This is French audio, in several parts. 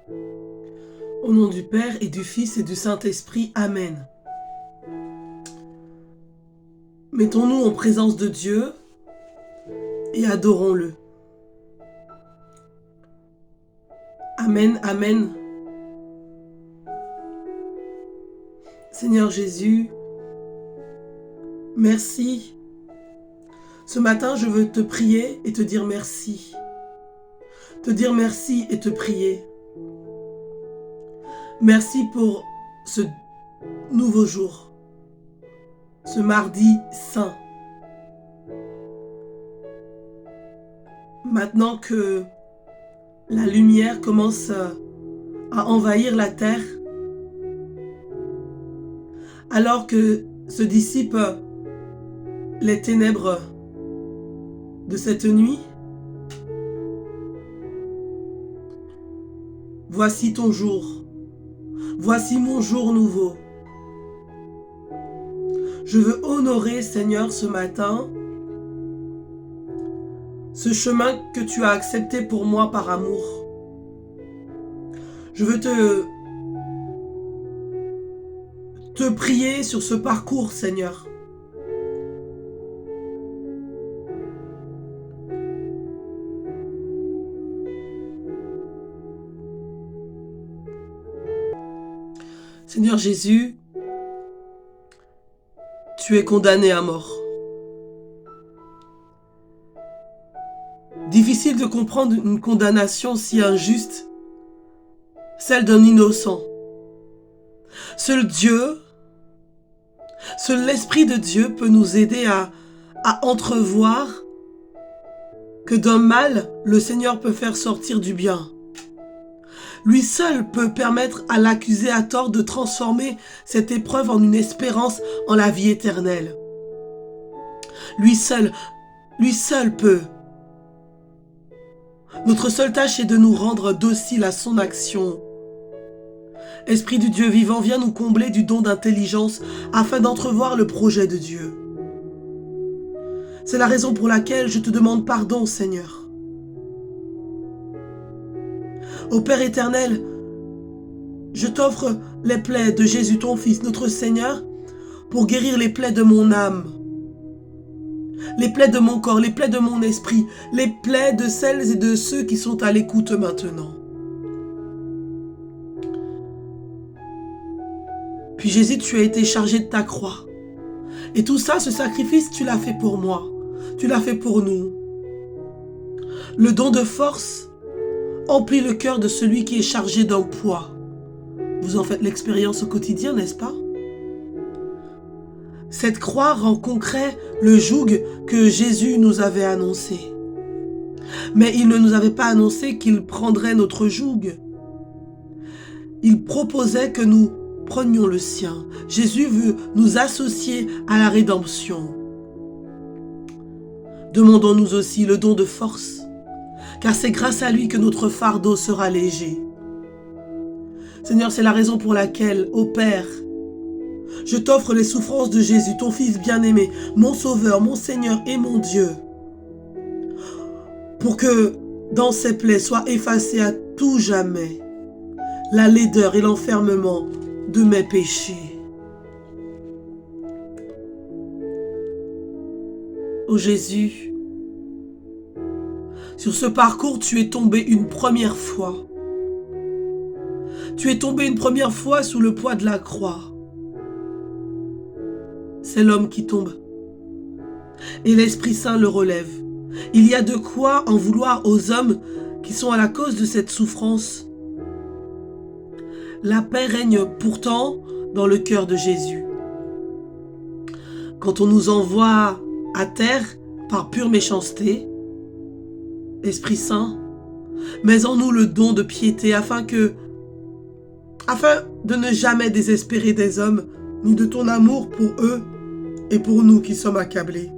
Au nom du Père et du Fils et du Saint-Esprit. Amen. Mettons-nous en présence de Dieu et adorons-le. Amen, amen. Seigneur Jésus, merci. Ce matin, je veux te prier et te dire merci. Te dire merci et te prier. Merci pour ce nouveau jour, ce mardi saint. Maintenant que la lumière commence à envahir la terre, alors que se dissipent les ténèbres de cette nuit, voici ton jour, voici mon jour nouveau. Je veux honorer, Seigneur, ce matin, ce chemin que tu as accepté pour moi par amour. Je veux te prier sur ce parcours, Seigneur. Seigneur Jésus, tu es condamné à mort. Difficile de comprendre une condamnation si injuste, celle d'un innocent. Seul Dieu, seul l'Esprit de Dieu peut nous aider à entrevoir que d'un mal, le Seigneur peut faire sortir du bien. Lui seul peut permettre à l'accusé à tort de transformer cette épreuve en une espérance en la vie éternelle. Lui seul peut. Notre seule tâche est de nous rendre dociles à son action. Esprit du Dieu vivant, viens nous combler du don d'intelligence afin d'entrevoir le projet de Dieu. C'est la raison pour laquelle je te demande pardon, Seigneur. Ô Père éternel, je t'offre les plaies de Jésus ton Fils, notre Seigneur, pour guérir les plaies de mon âme, les plaies de mon corps, les plaies de mon esprit, les plaies de celles et de ceux qui sont à l'écoute maintenant. Puis Jésus, tu as été chargé de ta croix. Et tout ça, ce sacrifice, tu l'as fait pour moi. Tu l'as fait pour nous. Le don de force emplit le cœur de celui qui est chargé d'un poids. Vous en faites l'expérience au quotidien, n'est-ce pas? Cette croix rend concret le joug que Jésus nous avait annoncé. Mais il ne nous avait pas annoncé qu'il prendrait notre joug. Il proposait que nous prenions le sien. Jésus veut nous associer à la rédemption. Demandons-nous aussi le don de force, car c'est grâce à lui que notre fardeau sera léger. Seigneur, c'est la raison pour laquelle, ô Père, je t'offre les souffrances de Jésus, ton Fils bien-aimé, mon Sauveur, mon Seigneur et mon Dieu, pour que dans ses plaies soit effacée à tout jamais la laideur et l'enfermement de mes péchés. Ô Jésus, sur ce parcours, tu es tombé une première fois. Tu es tombé une première fois sous le poids de la croix. C'est l'homme qui tombe. Et l'Esprit Saint le relève. Il y a de quoi en vouloir aux hommes qui sont à la cause de cette souffrance. La paix règne pourtant dans le cœur de Jésus. Quand on nous envoie à terre par pure méchanceté, Esprit Saint, mets en nous le don de piété afin de ne jamais désespérer des hommes, ni de ton amour pour eux et pour nous qui sommes accablés.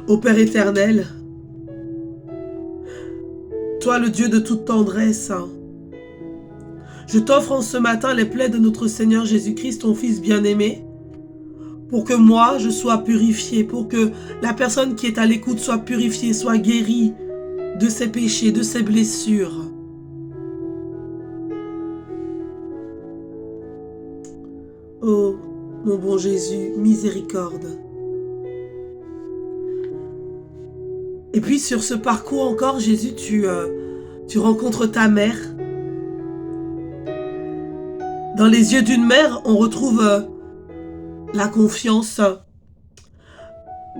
Ô Père éternel, toi le Dieu de toute tendresse, je t'offre en ce matin les plaies de notre Seigneur Jésus-Christ, ton Fils bien-aimé, pour que moi je sois purifié, pour que la personne qui est à l'écoute soit purifiée, soit guérie de ses péchés, de ses blessures. Oh, mon bon Jésus, miséricorde. Et puis sur ce parcours encore, Jésus, tu rencontres ta mère. Dans les yeux d'une mère, on retrouve la confiance.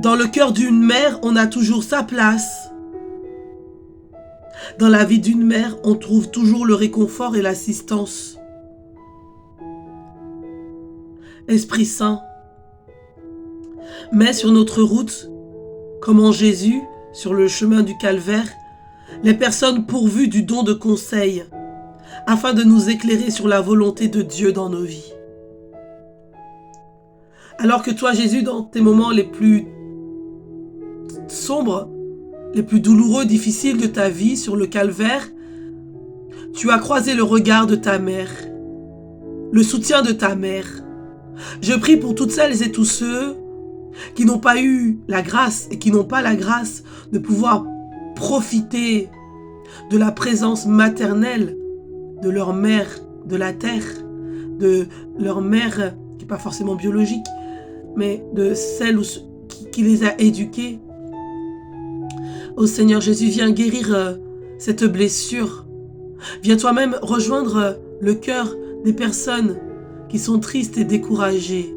Dans le cœur d'une mère, on a toujours sa place. Dans la vie d'une mère, on trouve toujours le réconfort et l'assistance. Esprit Saint, mets sur notre route, comme en Jésus, sur le chemin du calvaire, les personnes pourvues du don de conseil, afin de nous éclairer sur la volonté de Dieu dans nos vies. Alors que toi, Jésus, dans tes moments les plus sombres, les plus douloureux, difficiles de ta vie sur le calvaire, tu as croisé le regard de ta mère, le soutien de ta mère. Je prie pour toutes celles et tous ceux qui n'ont pas eu la grâce et qui n'ont pas la grâce de pouvoir profiter de la présence maternelle de leur mère de la terre, de leur mère qui n'est pas forcément biologique, mais de celle qui les a éduqués. Ô Seigneur Jésus, viens guérir cette blessure. Viens toi-même rejoindre le cœur des personnes qui sont tristes et découragées,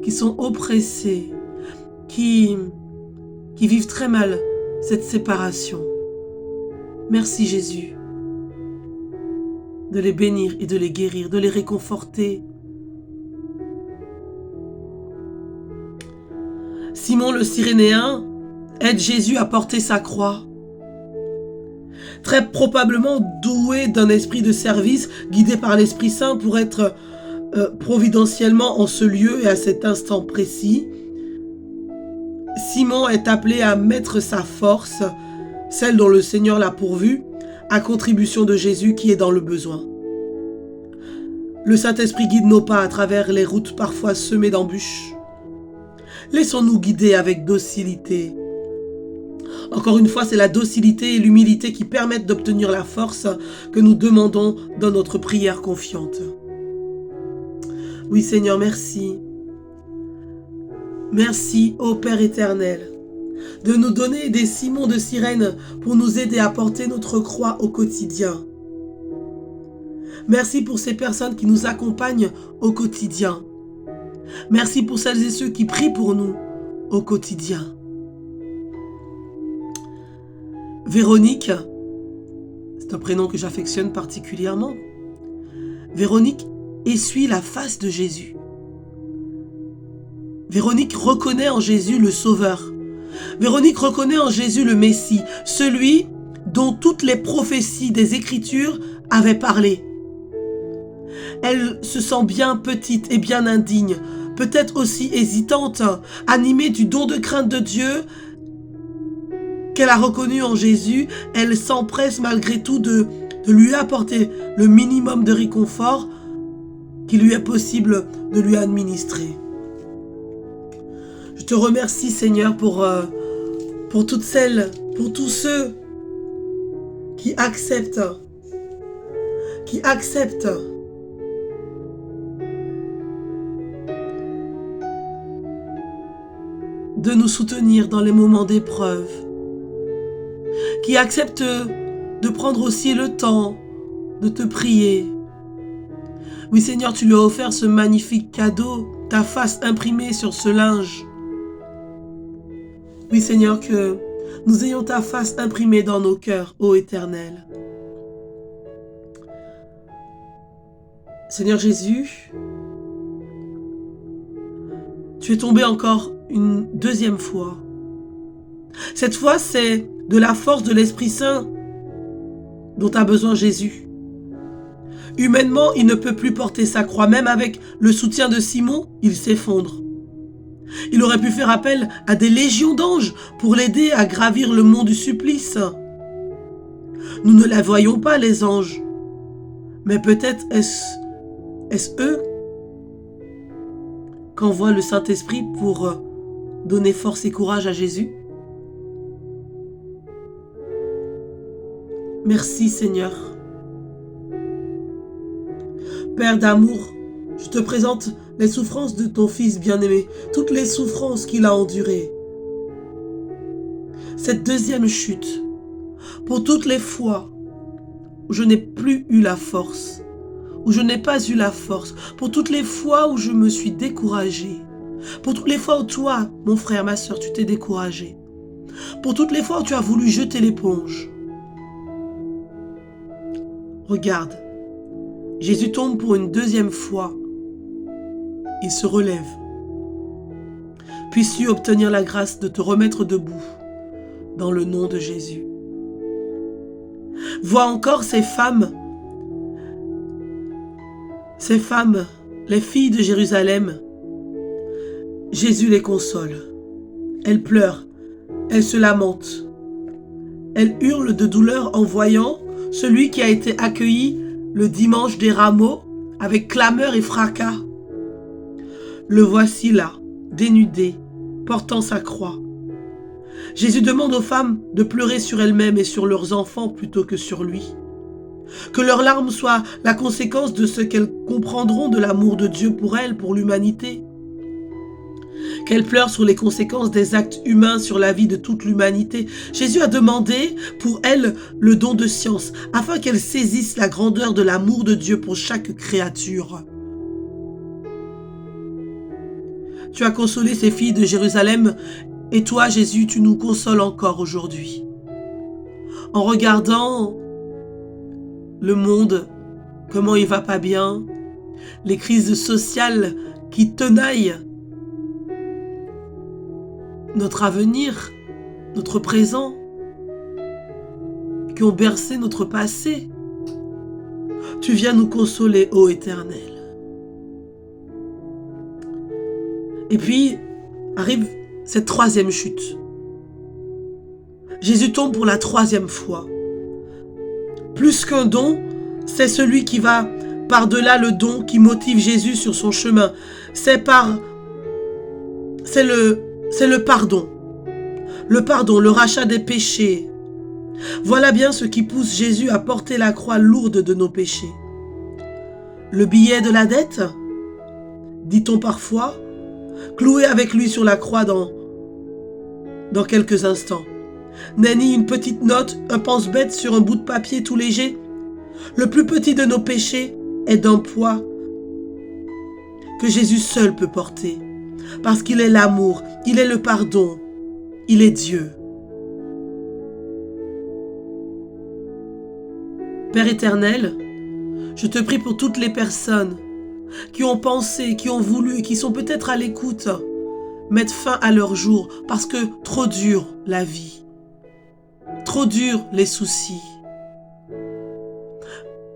qui sont oppressées, qui vivent très mal cette séparation. Merci Jésus de les bénir et de les guérir, de les réconforter. Simon le Cyrénéen aide Jésus à porter sa croix. Très probablement doué d'un esprit de service, guidé par l'Esprit Saint pour être providentiellement en ce lieu et à cet instant précis. Simon est appelé à mettre sa force, celle dont le Seigneur l'a pourvue, à contribution de Jésus qui est dans le besoin. Le Saint-Esprit guide nos pas à travers les routes parfois semées d'embûches. Laissons-nous guider avec docilité. Encore une fois, c'est la docilité et l'humilité qui permettent d'obtenir la force que nous demandons dans notre prière confiante. Oui Seigneur, merci. Merci, ô Père éternel, de nous donner des Simons de Cyrène pour nous aider à porter notre croix au quotidien. Merci pour ces personnes qui nous accompagnent au quotidien. Merci pour celles et ceux qui prient pour nous au quotidien. Véronique, c'est un prénom que j'affectionne particulièrement. Véronique essuie la face de Jésus. Véronique reconnaît en Jésus le Sauveur. Véronique reconnaît en Jésus le Messie, celui dont toutes les prophéties des Écritures avaient parlé. Elle se sent bien petite et bien indigne, peut-être aussi hésitante, animée du don de crainte de Dieu qu'elle a reconnu en Jésus. Elle s'empresse malgré tout de lui apporter le minimum de réconfort qu'il lui est possible de lui administrer. Je te remercie Seigneur pour toutes celles, pour tous ceux qui acceptent de nous soutenir dans les moments d'épreuve, qui acceptent de prendre aussi le temps de te prier. Oui Seigneur, tu lui as offert ce magnifique cadeau, ta face imprimée sur ce linge. Oui Seigneur, que nous ayons ta face imprimée dans nos cœurs, ô Éternel. Seigneur Jésus, tu es tombé encore une deuxième fois. Cette fois, c'est de la force de l'Esprit Saint dont a besoin Jésus. Humainement, il ne peut plus porter sa croix. Même avec le soutien de Simon, il s'effondre. Il aurait pu faire appel à des légions d'anges pour l'aider à gravir le mont du supplice. Nous ne la voyons pas, les anges. Mais peut-être est-ce eux qu'envoie le Saint-Esprit pour donner force et courage à Jésus? Merci Seigneur. Père d'amour, je te présente les souffrances de ton Fils bien-aimé, toutes les souffrances qu'il a endurées. Cette deuxième chute, pour toutes les fois où je n'ai plus eu la force, où je n'ai pas eu la force, pour toutes les fois où je me suis découragée, pour toutes les fois où toi, mon frère, ma soeur, tu t'es découragé, pour toutes les fois où tu as voulu jeter l'éponge. Regarde, Jésus tombe pour une deuxième fois. Il se relève. Puisses-tu obtenir la grâce de te remettre debout dans le nom de Jésus. Vois encore ces femmes, les filles de Jérusalem. Jésus les console. Elles pleurent, elles se lamentent. Elles hurlent de douleur en voyant celui qui a été accueilli le dimanche des rameaux avec clameur et fracas. Le voici là, dénudé, portant sa croix. Jésus demande aux femmes de pleurer sur elles-mêmes et sur leurs enfants plutôt que sur lui. Que leurs larmes soient la conséquence de ce qu'elles comprendront de l'amour de Dieu pour elles, pour l'humanité. Qu'elles pleurent sur les conséquences des actes humains sur la vie de toute l'humanité. Jésus a demandé pour elles le don de science, afin qu'elles saisissent la grandeur de l'amour de Dieu pour chaque créature. Tu as consolé ces filles de Jérusalem, et toi, Jésus, tu nous consoles encore aujourd'hui. En regardant le monde, comment il va pas bien, les crises sociales qui tenaillent notre avenir, notre présent, qui ont bercé notre passé. Tu viens nous consoler, ô Éternel. Et puis, arrive cette troisième chute. Jésus tombe pour la troisième fois. Plus qu'un don, c'est celui qui va par-delà le don qui motive Jésus sur son chemin. C'est le pardon. Le pardon, le rachat des péchés. Voilà bien ce qui pousse Jésus à porter la croix lourde de nos péchés. Le billet de la dette, dit-on parfois, cloué avec lui sur la croix dans quelques instants, n'est ni une petite note, un pense-bête sur un bout de papier tout léger. Le plus petit de nos péchés est d'un poids que Jésus seul peut porter, parce qu'il est l'amour, il est le pardon, il est Dieu. Père éternel, je te prie pour toutes les personnes qui ont pensé, qui ont voulu, qui sont peut-être à l'écoute, mettre fin à leur jour parce que trop dure la vie, trop dure les soucis,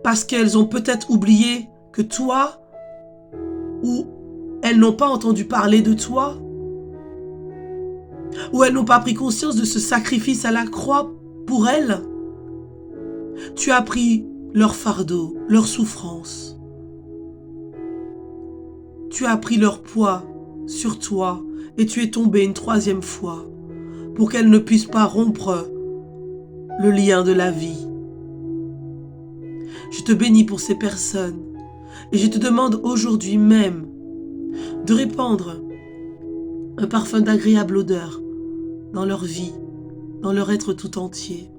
parce qu'elles ont peut-être oublié que toi, ou elles n'ont pas entendu parler de toi, ou elles n'ont pas pris conscience de ce sacrifice à la croix pour elles. Tu as pris leur fardeau, leur souffrance. Tu as pris leur poids sur toi et tu es tombé une troisième fois pour qu'elles ne puissent pas rompre le lien de la vie. Je te bénis pour ces personnes et je te demande aujourd'hui même de répandre un parfum d'agréable odeur dans leur vie, dans leur être tout entier.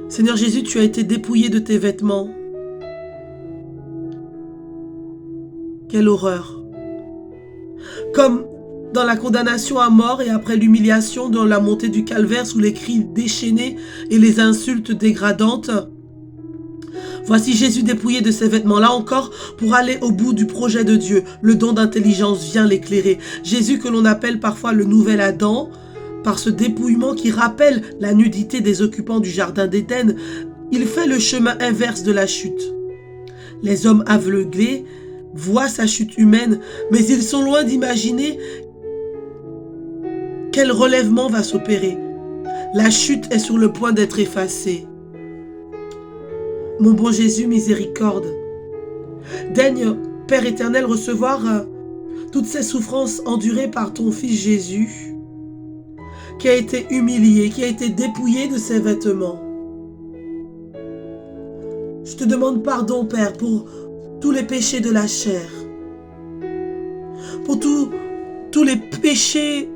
Seigneur Jésus, tu as été dépouillé de tes vêtements. Quelle horreur! Comme dans la condamnation à mort et après l'humiliation dans la montée du calvaire sous les cris déchaînés et les insultes dégradantes, voici Jésus dépouillé de ses vêtements, là encore, pour aller au bout du projet de Dieu. Le don d'intelligence vient l'éclairer. Jésus que l'on appelle parfois le nouvel Adam, par ce dépouillement qui rappelle la nudité des occupants du jardin d'Éden, il fait le chemin inverse de la chute. Les hommes aveuglés voient sa chute humaine, mais ils sont loin d'imaginer quel relèvement va s'opérer. La chute est sur le point d'être effacée. Mon bon Jésus, miséricorde. Daigne, Père éternel, recevoir toutes ces souffrances endurées par ton Fils Jésus, qui a été humilié, qui a été dépouillé de ses vêtements. Je te demande pardon, Père, pour tous les péchés de la chair, pour tous les péchés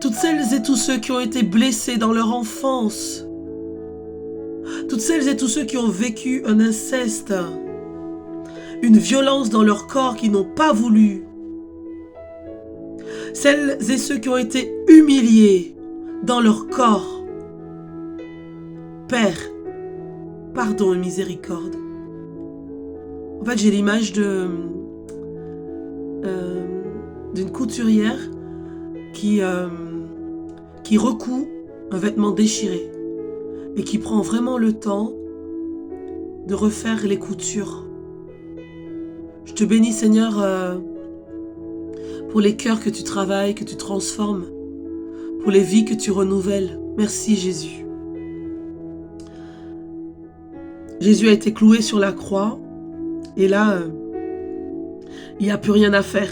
toutes celles et tous ceux qui ont été blessés dans leur enfance, toutes celles et tous ceux qui ont vécu un inceste, une violence dans leur corps qu'ils n'ont pas voulu, celles et ceux qui ont été humiliés dans leur corps. Père, pardon et miséricorde. En fait, j'ai l'image d'une couturière qui recoud un vêtement déchiré et qui prend vraiment le temps de refaire les coutures. Je te bénis, Seigneur, pour les cœurs que tu travailles, que tu transformes, pour les vies que tu renouvelles. Merci, Jésus. Jésus a été cloué sur la croix et là, il n'y a plus rien à faire.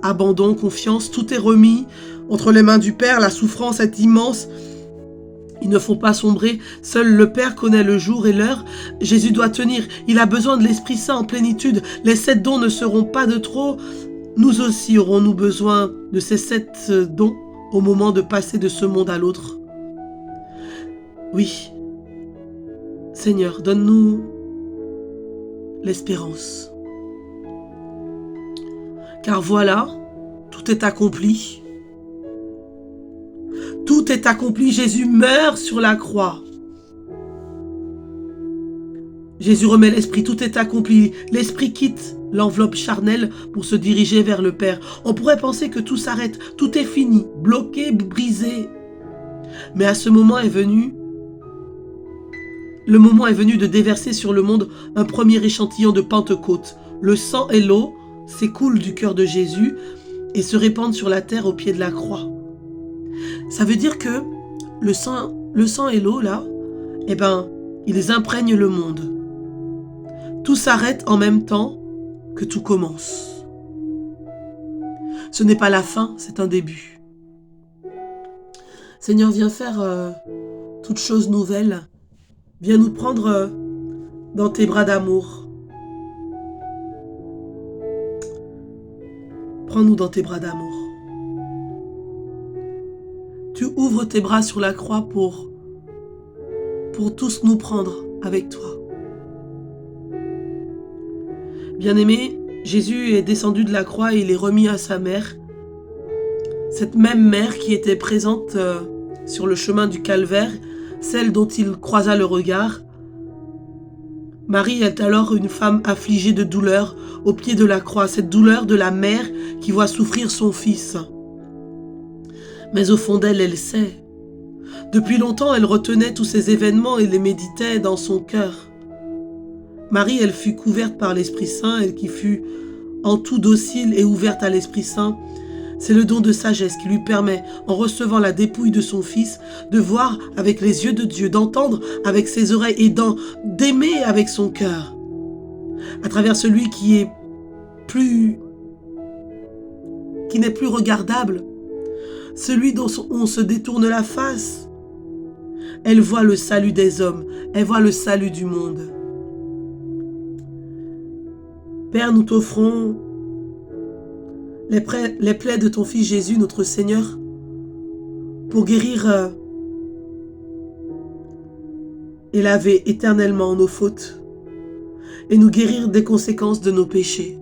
Abandon, confiance, tout est remis entre les mains du Père. La souffrance est immense. Il ne faut pas sombrer. Seul le Père connaît le jour et l'heure. Jésus doit tenir. Il a besoin de l'Esprit Saint en plénitude. Les 7 dons ne seront pas de trop. Nous aussi aurons-nous besoin de ces 7 dons au moment de passer de ce monde à l'autre. Oui. Seigneur, donne-nous l'espérance. Car voilà, tout est accompli. Tout est accompli. Jésus meurt sur la croix. Jésus remet l'esprit. Tout est accompli. L'esprit quitte l'enveloppe charnelle pour se diriger vers le Père. On pourrait penser que tout s'arrête. Tout est fini. Bloqué, brisé. Mais à ce moment est venu... Le moment est venu de déverser sur le monde un premier échantillon de Pentecôte. Le sang et l'eau s'écoulent du cœur de Jésus et se répandent sur la terre au pied de la croix. Ça veut dire que le sang et l'eau, là, ils imprègnent le monde. Tout s'arrête en même temps que tout commence. Ce n'est pas la fin, c'est un début. Seigneur, viens faire toutes choses nouvelles. Viens nous prendre dans tes bras d'amour. Prends-nous dans tes bras d'amour. Tu ouvres tes bras sur la croix pour tous nous prendre avec toi. Bien-aimé, Jésus est descendu de la croix et il est remis à sa mère. Cette même mère qui était présente sur le chemin du calvaire, celle dont il croisa le regard. Marie est alors une femme affligée de douleur au pied de la croix, cette douleur de la mère qui voit souffrir son fils. Mais au fond d'elle, elle sait. Depuis longtemps, elle retenait tous ces événements et les méditait dans son cœur. Marie, elle fut couverte par l'Esprit Saint, elle qui fut en tout docile et ouverte à l'Esprit Saint. C'est le don de sagesse qui lui permet, en recevant la dépouille de son fils, de voir avec les yeux de Dieu, d'entendre avec ses oreilles et d'aimer avec son cœur. À travers celui qui n'est plus regardable, celui dont on se détourne la face. Elle voit le salut des hommes, elle voit le salut du monde. Père, nous t'offrons les plaies de ton Fils Jésus, notre Seigneur, pour guérir et laver éternellement nos fautes et nous guérir des conséquences de nos péchés.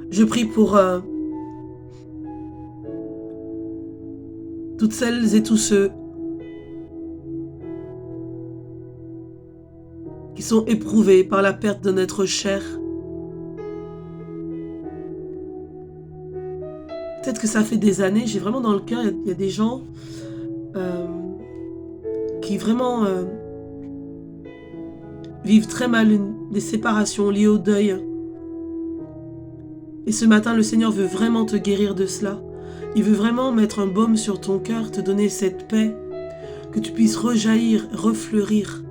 Je prie pour toutes celles et tous ceux qui sont éprouvés par la perte de notre chair. Peut-être que ça fait des années, j'ai vraiment dans le cœur, il y a des gens qui vraiment vivent très mal des séparations liées au deuil. Et ce matin, le Seigneur veut vraiment te guérir de cela. Il veut vraiment mettre un baume sur ton cœur, te donner cette paix, que tu puisses rejaillir, refleurir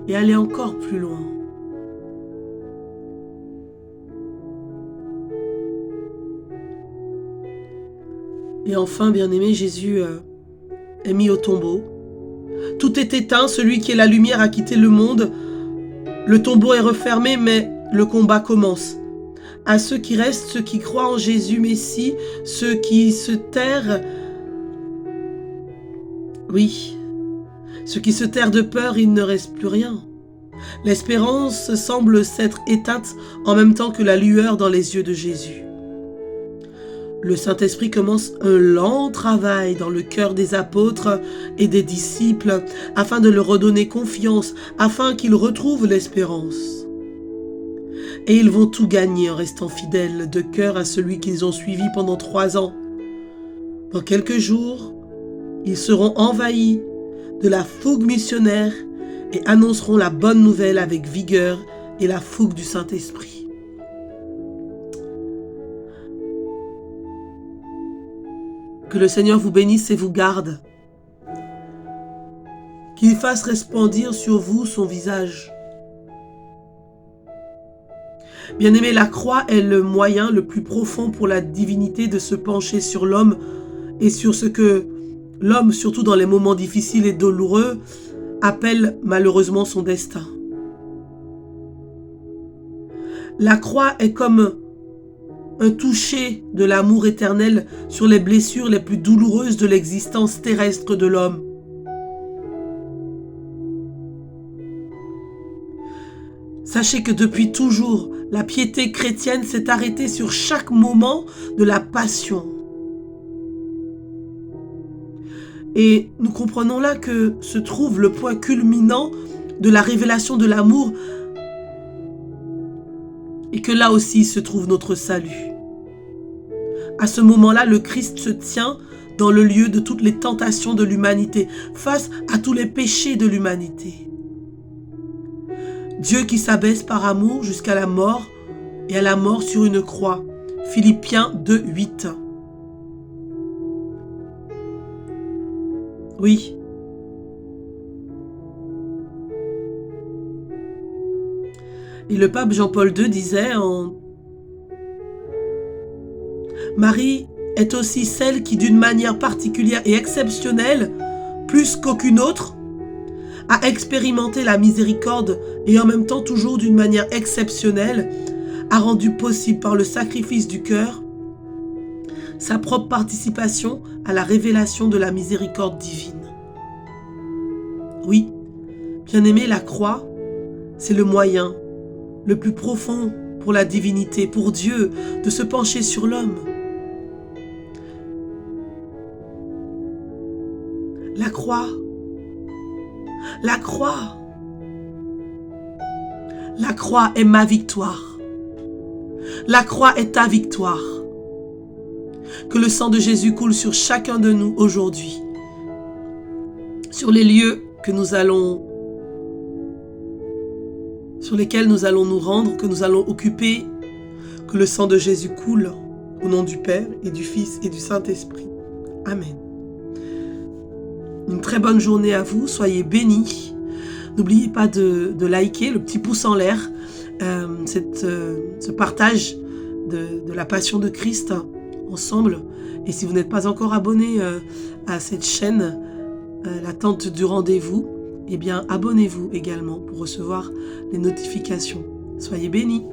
et aller encore plus loin. Et enfin, bien-aimé, Jésus est mis au tombeau. Tout est éteint, celui qui est la lumière a quitté le monde. Le tombeau est refermé, mais le combat commence. À ceux qui restent, ceux qui croient en Jésus Messie, ceux qui se terrent, oui, ceux qui se terrent de peur, il ne reste plus rien. L'espérance semble s'être éteinte en même temps que la lueur dans les yeux de Jésus. Le Saint-Esprit commence un lent travail dans le cœur des apôtres et des disciples afin de leur redonner confiance, afin qu'ils retrouvent l'espérance. Et ils vont tout gagner en restant fidèles de cœur à celui qu'ils ont suivi pendant 3 ans. Dans quelques jours, ils seront envahis de la fougue missionnaire et annonceront la bonne nouvelle avec vigueur et la fougue du Saint-Esprit. Que le Seigneur vous bénisse et vous garde. Qu'il fasse resplendir sur vous son visage. Bien-aimé, la croix est le moyen le plus profond pour la divinité de se pencher sur l'homme et sur ce que l'homme, surtout dans les moments difficiles et douloureux, appelle malheureusement son destin. La croix est comme un toucher de l'amour éternel sur les blessures les plus douloureuses de l'existence terrestre de l'homme. Sachez que depuis toujours, la piété chrétienne s'est arrêtée sur chaque moment de la passion. Et nous comprenons là que se trouve le point culminant de la révélation de l'amour et que là aussi se trouve notre salut. À ce moment-là, le Christ se tient dans le lieu de toutes les tentations de l'humanité, face à tous les péchés de l'humanité. Dieu qui s'abaisse par amour jusqu'à la mort et à la mort sur une croix. Philippiens 2:8. Oui. Et le pape Jean-Paul II disait Marie est aussi celle qui, d'une manière particulière et exceptionnelle, plus qu'aucune autre, a expérimenté la miséricorde et en même temps toujours d'une manière exceptionnelle, a rendu possible par le sacrifice du cœur sa propre participation à la révélation de la miséricorde divine. Oui, bien-aimé, la croix, c'est le moyen le plus profond pour la divinité, pour Dieu, de se pencher sur l'homme. La croix, la croix, la croix est ma victoire. La croix est ta victoire. Que le sang de Jésus coule sur chacun de nous aujourd'hui, sur les lieux sur lesquels nous allons nous rendre, que nous allons occuper, que le sang de Jésus coule au nom du Père et du Fils et du Saint-Esprit. Amen. Une très bonne journée à vous, soyez bénis. N'oubliez pas de liker, le petit pouce en l'air, ce partage de la passion de Christ ensemble. Et si vous n'êtes pas encore abonné à cette chaîne, la tente du rendez-vous, eh bien abonnez-vous également pour recevoir les notifications. Soyez bénis.